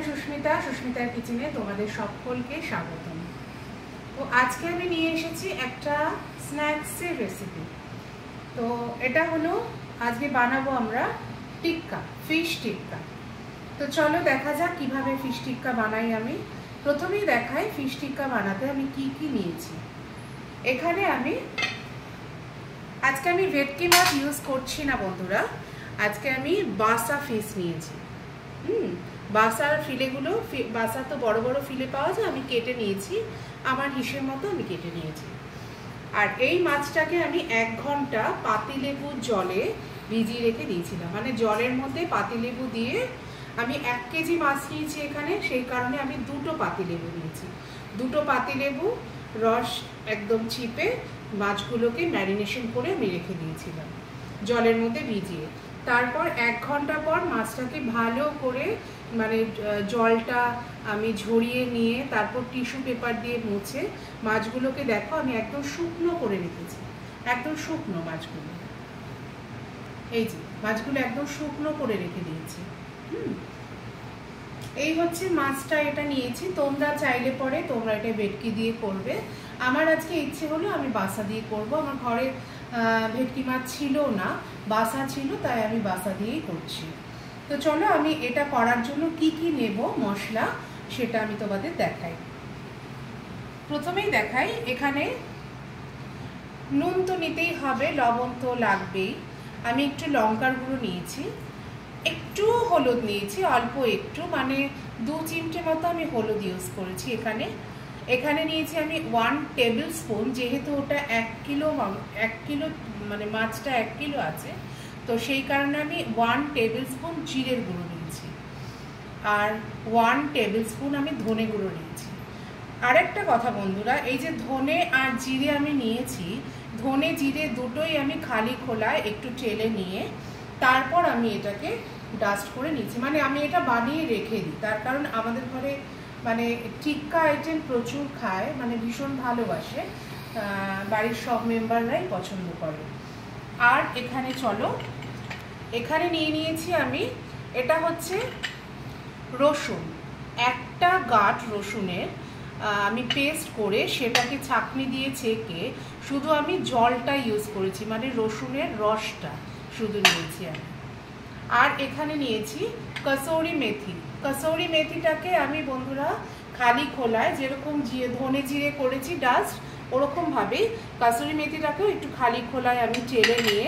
আমি সুস্মিতা, সুস্মিতার কিচেনে তোমাদের সকলকে স্বাগতম। তো আজকে আমি নিয়ে এসেছি একটা স্ন্যাক্সের রেসিপি। তো এটা হলো আজকে বানাবো আমরা টিক্কা, ফিশ টিক্কা। তো চলো দেখা যাক কিভাবে ফিশ টিক্কা বানাই। আমি প্রথমেই দেখাই ফিশ টিক্কা বানাতে আমি কি কি নিয়েছি। এখানে আজকে আমি ভেটকি মাছ ইউজ করছি না বন্ধুরা, আজকে আমি বাসা ফিশ নিয়েছি। বাসার ফিলেগুলো, বাসা তো বড় বড় ফিলে পাওয়া যায়, আমি কেটে নিয়েছি, আমার হিসেব মতো আমি কেটে নিয়েছি। আর এই মাছটাকে আমি 1 ঘন্টা পাতিলেবুর জলে ভিজিয়ে রেখে দিয়েছিলাম, মানে জলের মধ্যে পাতিলেবু দিয়ে। আমি 1 কেজি মাছ নিয়েছি এখানে, সেই কারণে আমি 2টো পাতিলেবু নিয়েছি। 2টো পাতিলেবু রস একদম চিপে মাছগুলোকে ম্যারিনেশন করে আমি রেখে দিয়েছিলাম জলের মধ্যে ভিজিয়ে। তারপর 1 ঘন্টা পর মাছটাকে ভালো করে মানে জলটা আমি ঝরিয়ে নিয়ে তারপর টিস্যু পেপার দিয়ে মুছে মাছগুলোকে দেখো আমি একদম শুকনো করে রেখেছি, একদম শুকনো মাছগুলো। এই যে মাছগুলো একদম শুকনো করে রেখে দিয়েছি। এই হচ্ছে মাছটা, এটা নিয়েছি। তোমরা চাইলে পরে তোমরা এটা ভেটকি দিয়ে করবে, আমার আজকে ইচ্ছে হলো আমি বাসা দিয়ে করব। আমার ঘরে ভেটকি মাছ ছিল না, বাসা ছিল, তাই আমি বাসা দিয়েই করছি। তো চলো আমি এটা করার জন্য কি কি নেব মশলা সেটা আমি তোমাদের দেখাই। প্রথমেই দেখাই, এখানে নুন তো নিতেই হবে, লবণ তো লাগবেই। আমি একটু লঙ্কার গুঁড়ো নিয়েছি, একটু হলুদ নিয়েছি, অল্প একটু, মানে 2 চিমটে মতো আমি হলুদ ইউজ করেছি এখানে নিয়েছি আমি 1 টেবিল স্পুন, যেহেতু ওটা 1 কিলো মানে মাছটা 1 কিলো আছে, তো সেই কারণে আমি 1 টেবিল স্পুন জিরের গুঁড়ো নিয়েছি, আর 1 টেবিল স্পুন আমি ধনে গুঁড়ো নিয়েছি। আরেকটা কথা বন্ধুরা, এই যে ধনে আর জিরে আমি নিয়েছি, ধনে জিরে দুটোই আমি খালি খোলায় একটু টেলে নিয়ে তারপর আমি এটাকে ডাস্ট করে নিয়েছি। মানে আমি এটা বানিয়ে রেখে দিই, তার কারণ আমাদের ঘরে মানে টিক্কা আইটেম প্রচুর খায়, মানে ভীষণ ভালোবাসে, বাড়ির সব মেম্বাররাই পছন্দ করে। আর এখানে চলো, এখানে নিয়ে নিয়েছি আমি, এটা হচ্ছে রসুন, একটা গাঁট রসুনের আমি পেস্ট করে সেটাকে ছাঁকনি দিয়ে ছেঁকে শুধু আমি জলটা ইউজ করেছি, মানে রসুনের রসটা শুধু নিয়েছি আমি। আর এখানে নিয়েছি কসৌরি মেথি। কসৌরি মেথিটাকে আমি বন্ধুরা খালি খোলায় যেরকম ধনে জিরে করেছি ডাস্ট, ওরকমভাবেই কসৌরি মেথিটাকেও একটু খালি খোলায় আমি টেলে নিয়ে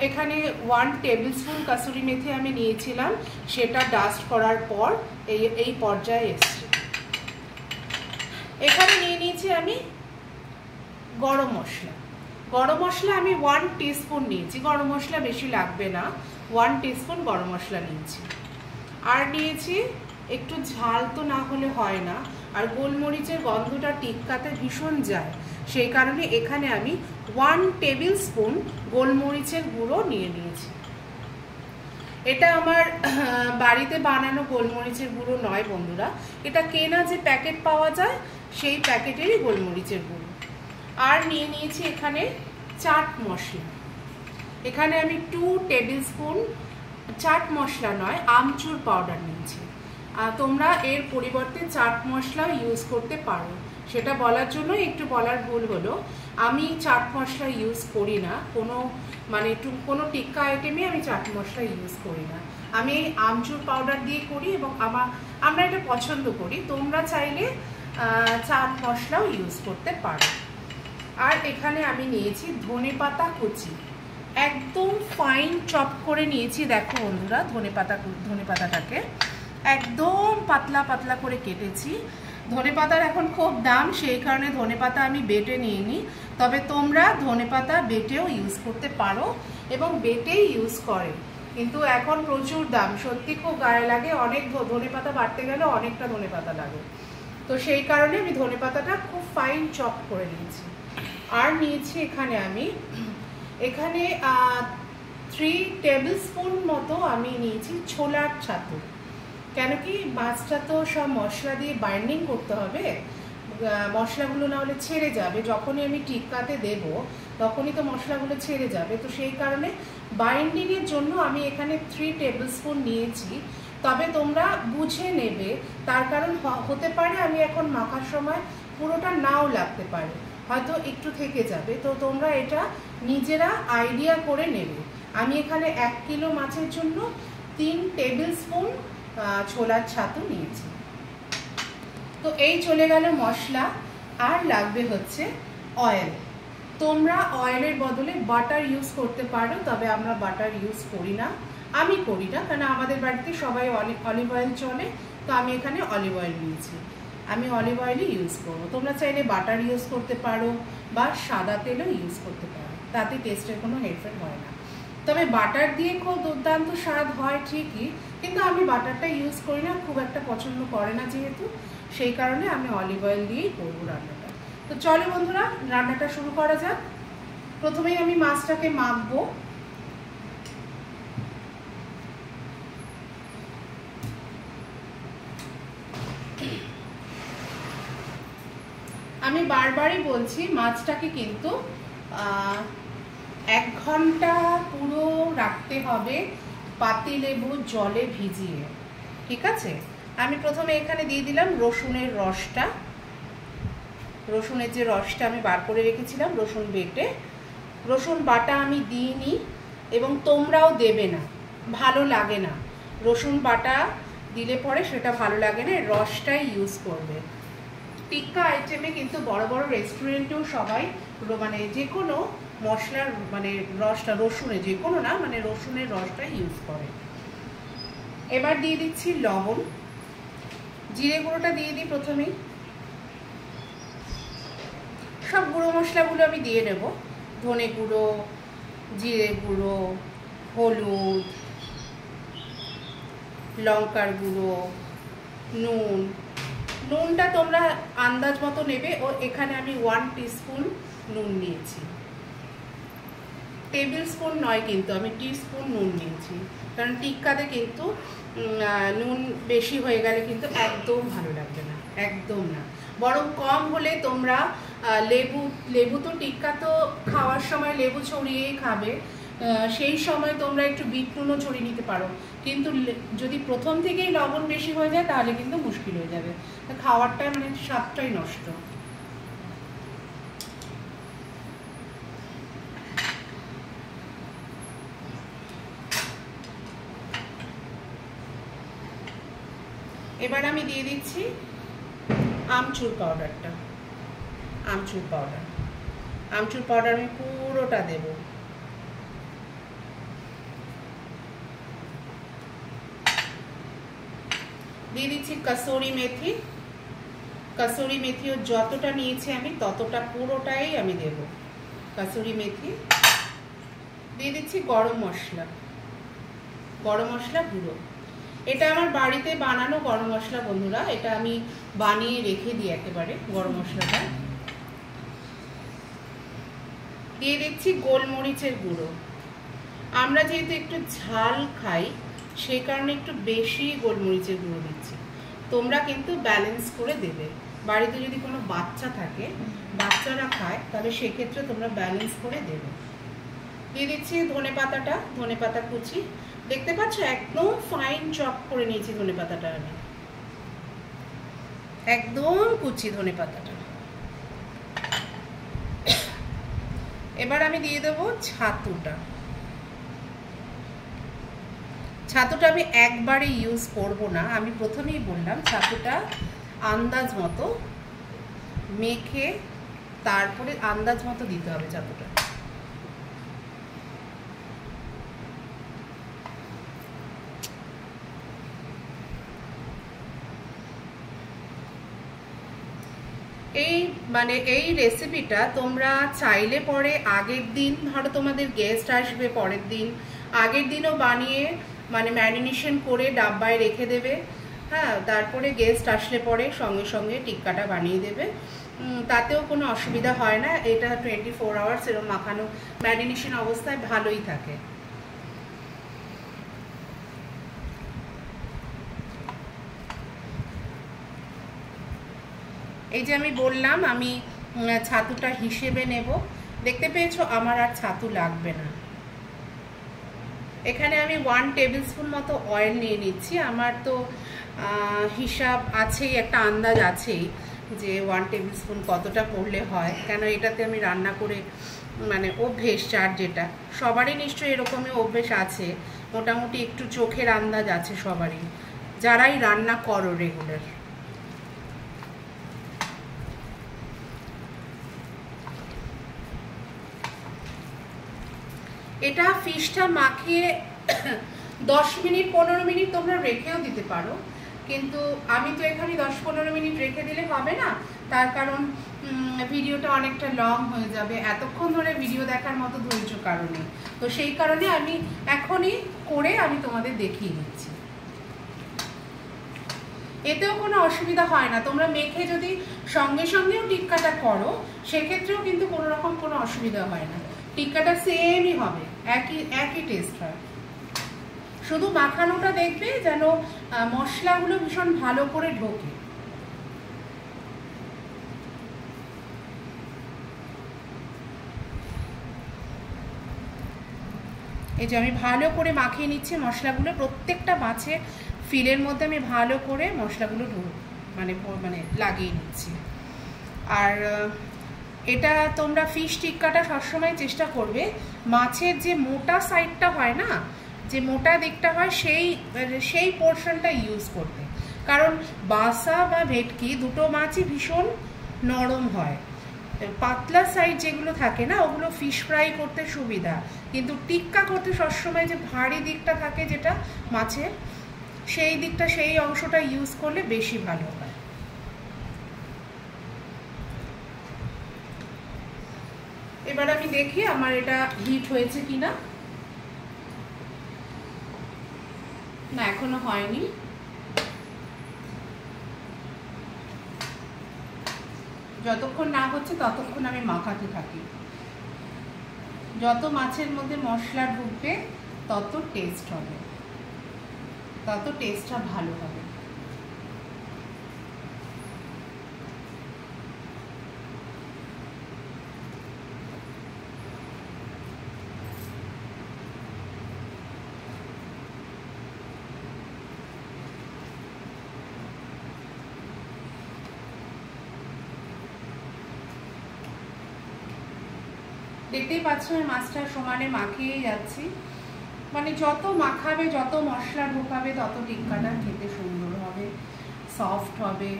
এখানে 1 টেবিল স্পুন কসুরি মেথি আমি নিয়েছিলাম, সেটা ডাস্ট করার পর এই পর্যায়ে এসছে। এখানে নিয়ে নিয়েছি আমি গরম মশলা। গরম মশলা আমি 1 টিস্পুন নিয়েছি, গরম মশলা বেশি লাগবে না, 1 টিস্পুন গরম মশলা নিয়েছি। আর নিয়েছি, একটু ঝাল তো না হলে হয় না, আর গোলমরিচের গন্ধটা টিক্কাতে ভীষণ যায়, সেই কারণে এখানে আমি 1 টেবিল স্পুন গোলমরিচের গুঁড়ো নিয়ে নিয়েছি। এটা আমার বাড়িতে বানানো গোলমরিচের গুঁড়ো নয় বন্ধুরা, এটা কেনা যে প্যাকেট পাওয়া যায় সেই প্যাকেটেরই গোলমরিচের গুঁড়ো। আর নিয়ে নিয়েছি এখানে চাট মশলা। এখানে আমি 2 টেবিল স্পুন, চাট মশলা নয় আমচুর পাউডার নিয়েছি। তোমরা এর পরিবর্তে চাট মশলাও ইউজ করতে পারো, সেটা বলার জন্য একটু বলার ভুল হলো। আমি চাট মশলা ইউজ করি না, কোনো টিক্কা আইটেমে আমি চাট মশলা ইউজ করি না, আমি আমচুর পাউডার দিয়ে করি এবং আমরা এটা পছন্দ করি। তোমরা চাইলে চাট মশলাও ইউজ করতে পারো। আর এখানে আমি নিয়েছি ধনেপাতা কুচি, একদম ফাইন চপ করে নিয়েছি। দেখো বন্ধুরা, ধনেপাতাটাকে একদম পাতলা পাতলা করে কেটেছি। ধনেপাতার এখন খুব দাম, সেই কারণে ধনেপাতা আমি বেটে নিয়ে নিই, তবে তোমরা ধনেপাতা বেটেও ইউজ করতে পারো এবং বেটেই ইউজ করে, কিন্তু এখন প্রচুর দাম, সত্যি খুব গায়ে লাগে, অনেক ধনেপাতা বাটতে গেলে অনেকটা ধনেপাতা লাগে, তো সেই কারণে আমি ধনেপাতাটা খুব ফাইন চপ করে নিয়েছি। আর নিয়েছি এখানে 3 টেবিল স্পুন মতো আমি নিয়েছি ছোলার ছাতু। কেন কি মাছটা তো সব মশলা দিয়ে বাইন্ডিং করতে হবে, মশলাগুলো না হলে ছেড়ে যাবে, যখনই আমি টিক্কাতে দেব তখনই তো মশলাগুলো ছেড়ে যাবে, তো সেই কারণে বাইন্ডিংয়ের জন্য আমি এখানে 3 টেবিল স্পুন নিয়েছি। তবে তোমরা বুঝে নেবে, তার কারণ হতে পারে আমি এখন মাখার সময় পুরোটা নাও লাগতে পারে, হয়তো একটু থেকে যাবে, তো তোমরা এটা নিজেরা আইডিয়া করে নেবে। আমি এখানে 1 কিলো মাছের জন্য 3 টেবিল স্পুন ছোলার ছাতু নিয়েছি। তো এই চলে গেল মশলা। আর লাগবে হচ্ছে অয়েল। তোমরা অয়েলের বদলে বাটার ইউজ করতে পারো, তবে আমরা বাটার ইউজ করি না, আমি করি না, কারণ আমাদের বাড়িতে সবাই অলিভ অয়েল চলে, তো আমি এখানে অলিভ অয়েল নিয়েছি, আমি অলিভ অয়েলই ইউজ করবো। তোমরা চাইলে বাটার ইউজ করতে পারো বা সাদা তেলও ইউজ করতে পারো, তাতে টেস্টের কোনো হেরফের হয় না। তবে বাটার দিয়ে খুব দুর্দান্ত স্বাদ হয় ঠিকই, কিন্তু আমি বাটারটা ইউজ করি না, খুব একটা পছন্দ করে না যেহেতু, সেই কারণে আমি অলিভ অয়েল দিয়েই করবো রান্নাটা। তো চলো বন্ধুরা, রান্নাটা শুরু করা যাক। প্রথমেই আমি মাছটাকে মাখবো। আমি বারবারই বলছি মাছটাকে কিন্তু 1 ঘন্টা পুরো রাখতে হবে পাতিলেবু জলে ভিজিয়ে, ঠিক আছে? আমি প্রথমে এখানে দিয়ে দিলাম রসুনের রসটা, রসুনের যে রসটা আমি বার করে রেখেছিলাম, রসুন বেটে, রসুন বাটা আমি দিইনি এবং তোমরাও দেবে না, ভালো লাগে না রসুন বাটা দিলে পরে, সেটা ভালো লাগে না, রসটাই ইউজ করবে। টিক্কা আইটেমে কিন্তু বড় বড় রেস্টুরেন্টেও সবাই মানে যে কোনো মশলার মানে রসটা, রসুনের যে কোনো না, মানে রসুনের রসটা ইউজ করে। এবার দিয়ে দিচ্ছি লবণ, জিরে গুঁড়োটা দিয়ে দিই প্রথমেই, সব গুঁড়ো মশলাগুলো আমি দিয়ে নেব, ধনে গুঁড়ো, জিরে গুঁড়ো, হলুদ, লঙ্কার গুঁড়ো, নুন। নুনটা তোমরা আন্দাজ মতো নেবে, ও এখানে আমি 1 টিস্পুন নুন নিয়েছি, টেবিল স্পুন নয় কিন্তু, আমি টিস্পুন নুন নিয়েছি, কারণ টিক্কাতে কিন্তু নুন বেশি হয়ে গেলে কিন্তু একদম ভালো লাগবে না, একদম না। বরং কম হলে তোমরা লেবু তো টিক্কা তো খাওয়ার সময় লেবু ছড়িয়েই খাবে, সেই সময় তোমরা একটু বিট নুনও ছড়িয়ে নিতে পারো, কিন্তু যদি প্রথম থেকেই লবণ বেশি হয়ে যায় তাহলে কিন্তু মুশকিল হয়ে যাবে, খাওয়ারটা মানে স্বাদটাই নষ্ট। এবার আমি দিয়ে দিচ্ছি আমচুর পাউডারটা, আমচুর পাউডার আমি পুরোটা দেব। দিয়ে দিচ্ছি কসুরি মেথি, কসুরি মেথিও যতটা নিয়েছি আমি ততটা পুরোটাই আমি দেব কসুরি মেথি। দিয়ে দিচ্ছি গরম মশলা গুঁড়ো, এটা আমার বাড়িতে বানানো গরম মশলা বন্ধুরা, এটা আমি বানিয়ে রেখে দিই একেবারে গরম মশলাটা। দিয়ে দিচ্ছি গোলমরিচের গুঁড়ো, আমরা যেহেতু একটু ঝাল খাই সেই কারণে একটু বেশি গোলমরিচের গুঁড়ো দিচ্ছি, তোমরা কিন্তু ব্যালেন্স করে দেবে। বাড়িতে যদি কোনো বাচ্চা থাকে, বাচ্চারা খায়, তাহলে সেক্ষেত্রে তোমরা ব্যালেন্স করে দেবে। দিয়ে দিচ্ছি ধনে পাতা কুচি, দেখতে পাচ্ছ একদম ফাইন চপ করে নিয়েছি ধনে পাতাটা, আমি একদম কুচি ধনে পাতাটা। এবার আমি দিয়ে দেবো ছাতুটা আমি একবারে ইউজ করব না, আমি প্রথমেই বললাম ছাতুটা আন্দাজ মতো মেখে তারপরে আন্দাজ মতো দিতে হবে ছাতুটা। এই মানে এই রেসিপিটা তোমরা চাইলে পরে আগের দিন, ধরো তোমাদের গেস্ট আসবে পরের দিন, আগের দিনও বানিয়ে মানে ম্যারিনেশন করে ডাব্বায় রেখে দেবে, হ্যাঁ, তারপরে গেস্ট আসলে পরে সঙ্গে সঙ্গে টিক্কাটা বানিয়ে দেবে, তাতেও কোনো অসুবিধা হয় না। এটা 24 আওয়ার্স এরকম মাখানো ম্যারিনেশন অবস্থায় ভালোই থাকে। এই যে আমি বললাম আমি ছাতুটা হিসেবে নেব, দেখতে পেয়েছো আমার আর ছাতু লাগবে না, এখানে আমি 1 টেবিল স্পুন মতো অয়েল নিয়ে নিচ্ছি। আমার তো হিসাব আছেই, একটা আন্দাজ আছেই যে 1 টেবিল স্পুন কতটা পড়লে হয়, কেন এটাতে আমি রান্না করে মানে অভ্যেস, চার যেটা সবারই নিশ্চয়ই এরকমই অভ্যেস আছে, মোটামুটি একটু চোখের আন্দাজ আছে সবারই যারাই রান্না করো রেগুলার। এটা ফিশটা মাখিয়ে 10 মিনিট 15 মিনিট তোমরা রেখেও দিতে পারো, কিন্তু আমি তো এখানে 10-15 মিনিট রেখে দিলে হবে না, তার কারণ ভিডিওটা অনেকটা লং হয়ে যাবে, এতক্ষণ ধরে ভিডিও দেখার মতো ধৈর্য কারণে, তো সেই কারণে আমি এখনই করে আমি তোমাদের দেখিয়ে দিচ্ছি। এতেও কোনো অসুবিধা হয় না, তোমরা মেখে যদি সঙ্গে সঙ্গেও টিক্কাটা করো সেক্ষেত্রেও কিন্তু কোনো রকম কোনো অসুবিধা হয় না, টিক্কাটা সেমই হবে, একই টেস্ট হয়। শুধু মাখানোটা দেখবে যেন মশলাগুলো ভীষণ ভালো করে ঢোকে। এই যে আমি ভালো করে মাখিয়ে নিচ্ছি মশলাগুলো, প্রত্যেকটা মাছের ফিলের মধ্যে আমি ভালো করে মশলাগুলো মানে লাগিয়ে নিচ্ছি। আর এটা তোমরা ফিশ টিক্কাটা সবসময় চেষ্টা করবে মাছের যে মোটা সাইডটা হয় না, যে মোটা দিকটা হয় সেই পোর্শনটা ইউজ করতে, কারণ বাসা বা ভেটকি দুটো মাছই ভীষণ নরম হয়, পাতলা সাইড যেগুলো থাকে না ওগুলো ফিশ ফ্রাই করতে সুবিধা, কিন্তু টিক্কা করতে সবসময় যে ভারী দিকটা থাকে যেটা মাছের, সেই দিকটা সেই অংশটা ইউজ করলে বেশি ভালো হয়। এবার আমি দেখি আমার এটা হিট হয়েছে কিনা, না এখনো হয়নি। যতক্ষণ না হচ্ছে ততক্ষণ আমি মাখাতে থাকি, যত মাছের মধ্যে মশলা ঢুকবে তত টেস্ট হবে, তত টেস্টটা ভালো হবে। দেখতেই পাচ্ছ আমি মাছটা সমানে মাখিয়ে যাচ্ছি, মানে যত মাখাবে যত মশলা ঢোকাবে তত টিক্কাটা খেতে সুন্দর হবে, সফট হবে।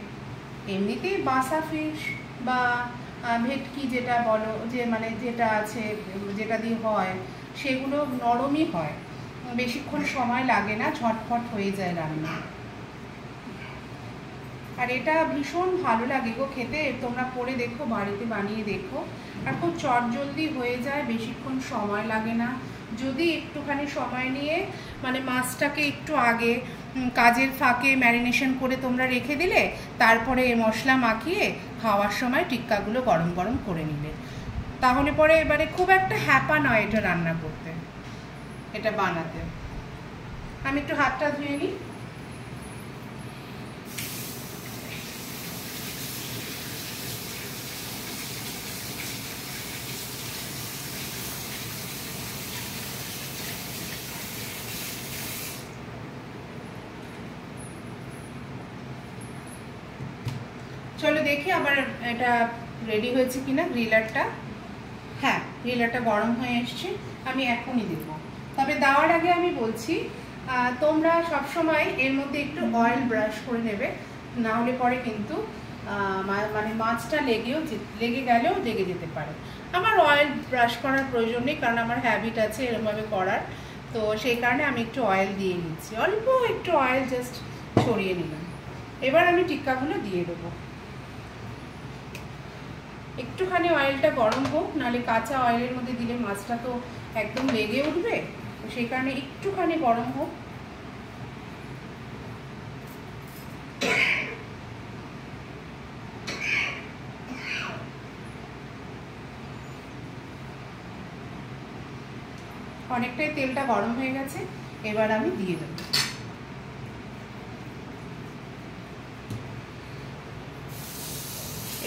এমনিতেই বাসা ফিশ বা ভেটকি যেটা বলো, যে মানে যেটা আছে যেটা দিয়ে হয় সেগুলো নরমই হয়, বেশিক্ষণ সময় লাগে না, ঝটফট হয়ে যায় রান্না। আর এটা ভীষণ ভালো লাগে গো খেতে, তোমরা করে দেখো, বাড়িতে বানিয়ে দেখো, আর খুব চটজলদি হয়ে যায়, বেশিক্ষণ সময় লাগে না। যদি একটুখানি সময় নিয়ে মানে মাছটাকে একটু আগে কাজের ফাঁকে ম্যারিনেশন করে তোমরা রেখে দিলে, তারপরে মশলা মাখিয়ে খাওয়ার সময় টিক্কাগুলো গরম গরম করে নিলে, তাহলে পরে এবারে খুব একটা হ্যাপা নয় এটা রান্না করতে, এটা বানাতে। আমি একটু হাতটা ধুয়ে নিই। চলো দেখি আমার এটা রেডি হয়েছে কিনা গ্রিলারটা। হ্যাঁ, গ্রিলারটা গরম হয়ে এসছে, আমি এখনই দেবো। তবে দেওয়ার আগে আমি বলছি তোমরা সবসময় এর মধ্যে একটু অয়েল ব্রাশ করে নেবে, না হলে পরে কিন্তু মানে মাছটা লেগে গেলেও লেগে যেতে পারে। আমার অয়েল ব্রাশ করার প্রয়োজন নেই, কারণ আমার হ্যাবিট আছে এরকমভাবে করার, তো সেই কারণে আমি একটু অয়েল দিয়ে নিচ্ছি, অল্প একটু অয়েল জাস্ট ছড়িয়ে নিলাম। এবার আমি টিক্কাগুলো দিয়ে দেবো। একটুখানি অয়েলটা গরম হোক, নাহলে কাঁচা অয়েলের মধ্যে দিলে মাছটা তো একদম লেগে উঠবে, তো সেই কারণে একটুখানি গরম হোক। অনেকটাই তেলটা গরম হয়ে গেছে, এবার আমি দিয়ে দেবো।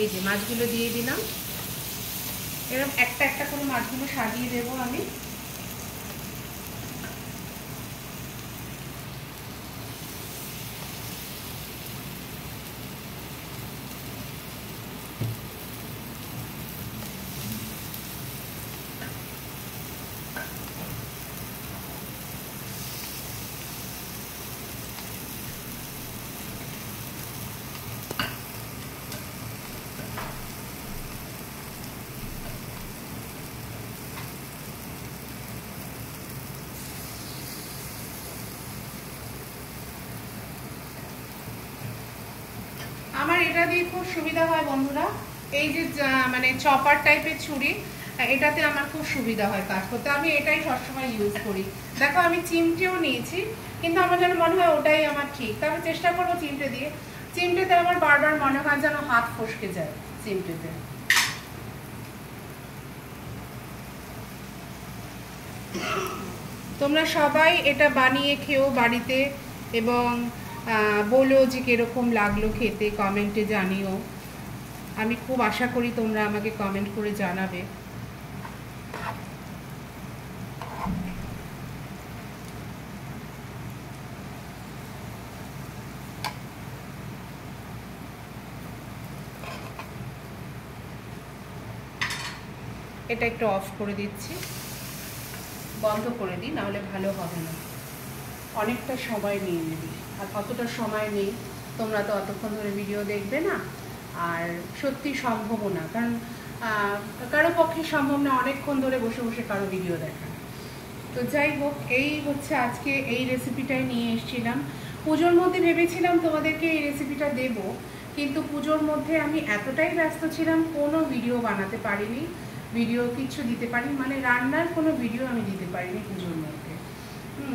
এই যে মাছগুলো দিয়ে দিলাম, এরকম একটা একটা করে মাছগুলো সাজিয়ে দেবো আমি। আমার এটা দিয়ে খুব সুবিধা হয় বন্ধুরা, এই যে মানে চপার টাইপের ছুরি, এটাতে আমার খুব সুবিধা হয় কাজ করতে, আমি এটাই সবসময় ইউজ করি। দেখো আমি চিমটেও নিয়েছি, কিন্তু আমার যেন মনে হয় ওটাই আমার ঠিক, তবে চেষ্টা করবো চিমটে দিয়ে। চিমটেতে আমার বারবার মনে হয় যেন হাত ফসকে যায় চিমটেতে। তোমরা সবাই এটা বানিয়ে খেও বাড়িতে, এবং বলো যে কিরকম লাগলো খেতে, কমেন্টে জানিও। আমি খুব আশা করি তোমরা আমাকে কমেন্ট করে জানাবে। এটা একটু অফ করে দিচ্ছি, বন্ধ করে দিই, নাহলে ভালো হবে না, অনেকটা সময় নিয়ে নেবে, আর অতটা সময় নেই, তোমরা তো অতক্ষণ ধরে ভিডিও দেখবে না, আর সত্যি সম্ভবও না, কারণ কারো পক্ষে সম্ভব না অনেকক্ষণ ধরে বসে বসে কারো ভিডিও দেখা। তো যাই হোক, এই হচ্ছে আজকে এই রেসিপিটাই নিয়ে এসেছিলাম। পুজোর মধ্যে ভেবেছিলাম তোমাদেরকে এই রেসিপিটা দেব, কিন্তু পুজোর মধ্যে আমি এতটাই ব্যস্ত ছিলাম কোনো ভিডিও বানাতে পারিনি, ভিডিও কিছু দিতে পারিনি, মানে রান্নার কোনো ভিডিও আমি দিতে পারিনি পুজোর মধ্যে,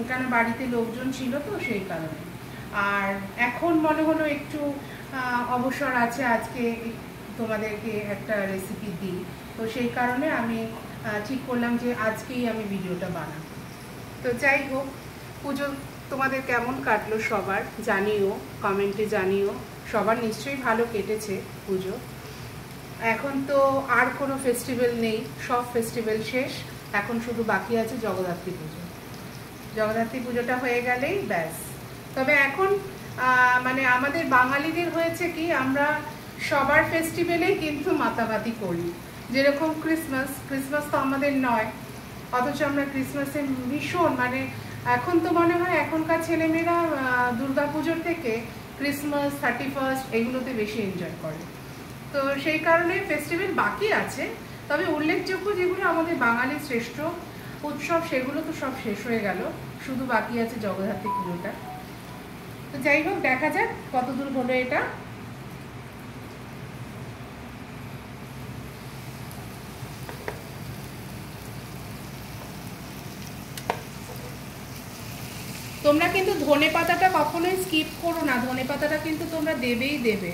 কারণ বাড়িতে লোকজন ছিল তো সেই কারণে। আর এখন মনে হলো একটু অবসর আছে, আজকে তোমাদেরকে একটা রেসিপি দিই, তো সেই কারণে আমি ঠিক করলাম যে আজকেই আমি ভিডিওটা বানাবো। তো যাই হোক, পুজো তোমাদের কেমন কাটলো সবার জানিও, কমেন্টে জানিও। সবার নিশ্চয়ই ভালো কেটেছে পুজো। এখন তো আর কোনো ফেস্টিভ্যাল নেই, সব ফেস্টিভ্যাল শেষ, এখন শুধু বাকি আছে জগদ্ধাত্রী পুজো। জগদ্ধাত্রী পুজোটা হয়ে গেলেই ব্যাস। তবে এখন মানে আমাদের বাঙালিদের হয়েছে কি, আমরা সবার ফেস্টিভ্যালে কিন্তু মাতামাতি করি। যেরকম ক্রিসমাস তো আমাদের নয়, অথচ আমরা ক্রিসমাসে ভীষণ, মানে এখন তো মনে হয় এখনকার ছেলেমেয়েরা দুর্গাপুজোর থেকে ক্রিসমাস 31 এগুলোতে বেশি এনজয় করে। তো সেই কারণে ফেস্টিভ্যাল বাকি আছে, তবে উল্লেখযোগ্য যেগুলো আমাদের বাঙালির শ্রেষ্ঠ উৎসব সেগুলো তো সব শেষ হয়ে গেল, শুধু বাকি আছে জগদ্ধাত্রী পুজোটা। তো যাই হোক, দেখা যাক কতদূর হলো এটা। তোমরা কিন্তু ধনেপাতাটা কখনোই স্কিপ করো না, ধনেপাতাটা কিন্তু তোমরা দেবেই দেবে,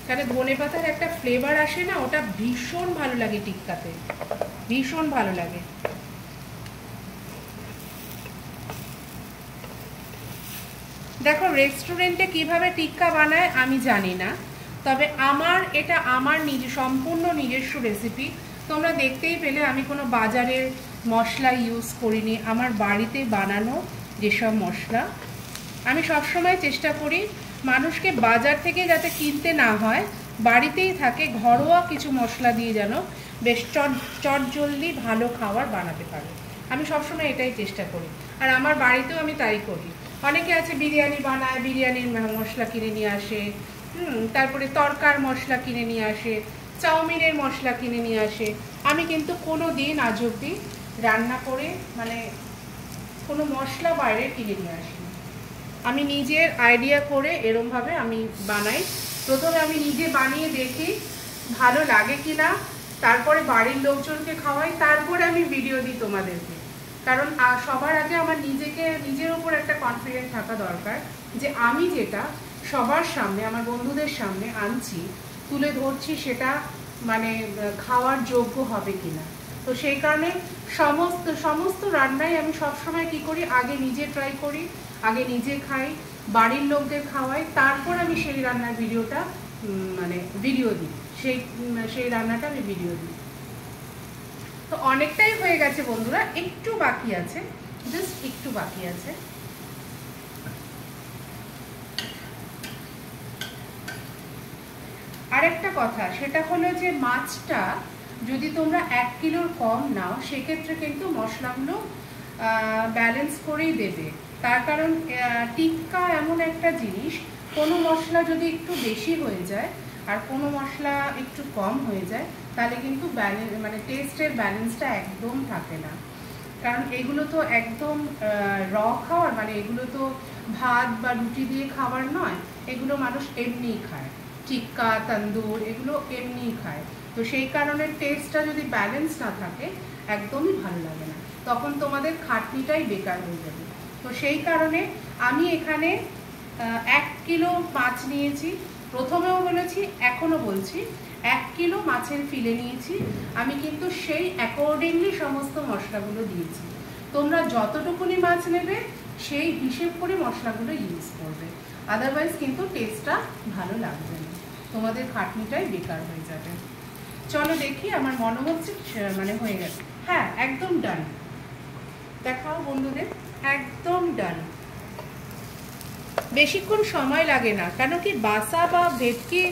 কারণ ধনেপাতার একটা ফ্লেভার আসে না, ওটা ভীষণ ভালো লাগে টিক্কাতে, ভীষণ ভালো লাগে। দেখো রেস্টুরেন্টে কিভাবে টিক্কা বানায় আমি জানি না, তবে এটা আমার সম্পূর্ণ নিজস্ব রেসিপি। তোমরা দেখতেই পেলে আমি কোনো বাজারের মশলা ইউজ করিনি, আমার বাড়িতে বানানো যেসব মশলা। আমি সবসময় চেষ্টা করি মানুষকে বাজার থেকে যাতে কিনতে না হয়, বাড়িতেই থাকে ঘরোয়া কিছু মশলা দিয়ে যেন বেশ চটজলদি ভালো খাবার বানাতে পারে। আমি সবসময় এটাই চেষ্টা করি, আর আমার বাড়িতেও আমি তাই করি। অনেকে আছে বিরিয়ানি বানায়, বিরিয়ানির মশলা কিনে নিয়ে আসে, তারপরে তরকার মশলা কিনে নিয়ে আসে, চাউমিনের মশলা কিনে নিয়ে আসে। আমি কিন্তু কোনো দিন আজ অবধি রান্না করে মানে কোনো মশলা বাইরে কিনে নিয়ে আসি, আমি নিজের আইডিয়া করে এরমভাবে আমি বানাই। প্রথমে আমি নিজে বানিয়ে দেখি ভালো লাগে কি না, তারপরে বাড়ির লোকজনকে খাওয়াই, তারপরে আমি ভিডিও দিই তোমাদেরকে। কারণ সবার আগে আমার নিজের উপর একটা কনফিডেন্স থাকা দরকার যে আমি যেটা সবার সামনে, আমার বন্ধুদের সামনে আনছি, তুলে ধরছি, সেটা মানে খাওয়ার যোগ্য হবে কিনা। তো সেই কারণে সমস্ত রান্নাই আমি সবসময় কি করি, আগে নিজে ট্রাই করি, আগে নিজে খাই, বাড়ির লোকদের খাওয়াই, তারপর আমি সেই রান্নার ভিডিওটা মানে ভিডিও দিই, সেই রান্নাটা আমি ভিডিও দিই। তো অনেকটাই হয়ে গেছে বন্ধুরা, একটু বাকি আছে, জাস্ট একটু বাকি আছে। আরেকটা কথা, সেটা হলো যে মাছটা যদি তোমরা 1 কিলোর কম নাও, সেক্ষেত্রে কিন্তু মশলাগুলো ব্যালেন্স করেই দেবে। তার কারণ টিক্কা এমন একটা জিনিস, কোনো মশলা যদি একটু বেশি হয়ে যায় আর কোনো মশলা একটু কম হয়ে যায়, তাহলে কিন্তু মানে টেস্টের ব্যালেন্সটা একদম থাকে না। কারণ এগুলো তো একদম র খাওয়ার, মানে এগুলো তো ভাত বা রুটি দিয়ে খাবার নয়, এগুলো মানুষ এমনিই খায়, টিক্কা তন্দুর এগুলো এমনিই খায়। তো সেই কারণে টেস্টটা যদি ব্যালেন্স না থাকে একদমই ভালো লাগে না, তখন তোমাদের খাটনিটাই বেকার হয়ে যাবে। তো সেই কারণে আমি এখানে 1 কিলো মাছ নিয়েছি, প্রথমেও বলেছি এখনো বলছি, 1 কিলো মাছের ফিলে নিয়েছি আমি, কিন্তু সেই অ্যাকর্ডিংলি সমস্ত মশলাগুলো দিয়েছি। তোমরা যতটুকুনি মাছ নেবে সেই হিসেব করে মশলাগুলো ইউজ করবে, আদারওয়াইজ কিন্তু টেস্টটা ভালো লাগবে না, তোমাদের খাটনিটাই বেকার হয়ে যাবে। চলো দেখি, আমার মনে হচ্ছে মানে হয়ে গেছে। হ্যাঁ, একদম ডান। দেখাও বন্ধুদের, একদম ডান। বেশিক্ষণ সময় লাগে না, কেন কি বাসা বা ভেটকি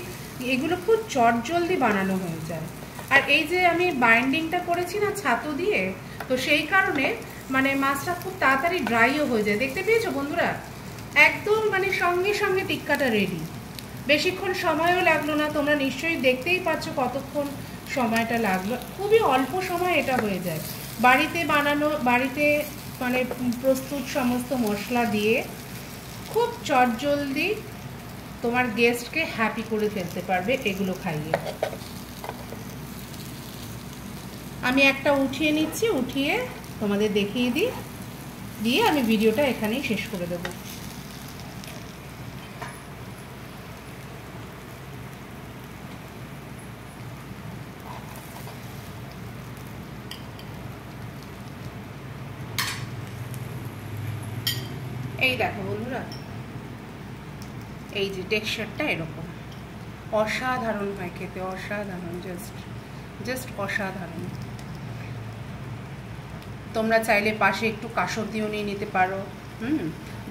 এগুলো খুব চটজলদি বানানো হয়ে যায়। আর এই যে আমি বাইন্ডিংটা করেছি না ছাতু দিয়ে, তো সেই কারণে মানে মাছটা খুব তাড়াতাড়ি ড্রাইও হয়ে যায়। দেখতে পেয়েছো বন্ধুরা, একদম মানে সঙ্গে সঙ্গে টিক্কাটা রেডি, বেশিক্ষণ সময়ও লাগলো না। তোমরা নিশ্চয়ই দেখতেই পাচ্ছ কতক্ষণ সময়টা লাগলো, খুবই অল্প সময় এটা হয়ে যায়। বাড়িতে বানানো, বাড়িতে মানে প্রস্তুত সমস্ত মশলা দিয়ে খুব চটজলদি তোমার গেস্টকে হ্যাপি করে ফেলতে পারবে এগুলো খাইয়ে। আমি একটা উঠিয়ে নিচ্ছি, উঠিয়ে তোমাদের দেখিয়ে দিই, দিয়ে আমি ভিডিওটা এখানেই শেষ করে দেবো। এই দেখো বন্ধুরা, এই যে টেক্সচারটা এরকম অসাধারণ হয় খেতে, অসাধারণ, জাস্ট অসাধারণ। তোমরা চাইলে পাশে একটু কাসর দিয়েও নিয়ে নিতে পারো।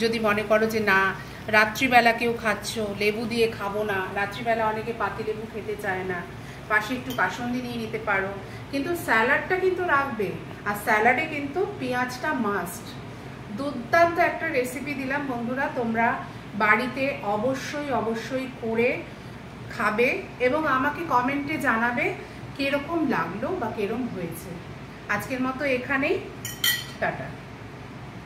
যদি মনে করো যে না রাত্রিবেলা কেউ খাচ্ছ, লেবু দিয়ে খাবো না, রাত্রিবেলা অনেকে পাতি লেবু খেতে চায় না, পাশে একটু কাসন্দি নিয়ে নিতে পারো। কিন্তু স্যালাডটা কিন্তু রাখবে, আর স্যালাডে কিন্তু পেঁয়াজটা মাস্ট। দুর্দান্ত একটা রেসিপি দিলাম বন্ধুরা, তোমরা বাড়িতে অবশ্যই করে খাবে এবং আমাকে কমেন্টে জানাবে কিরকম লাগলো বা কিরকম হয়েছে। আজকের মতো এখানেই, টাটা।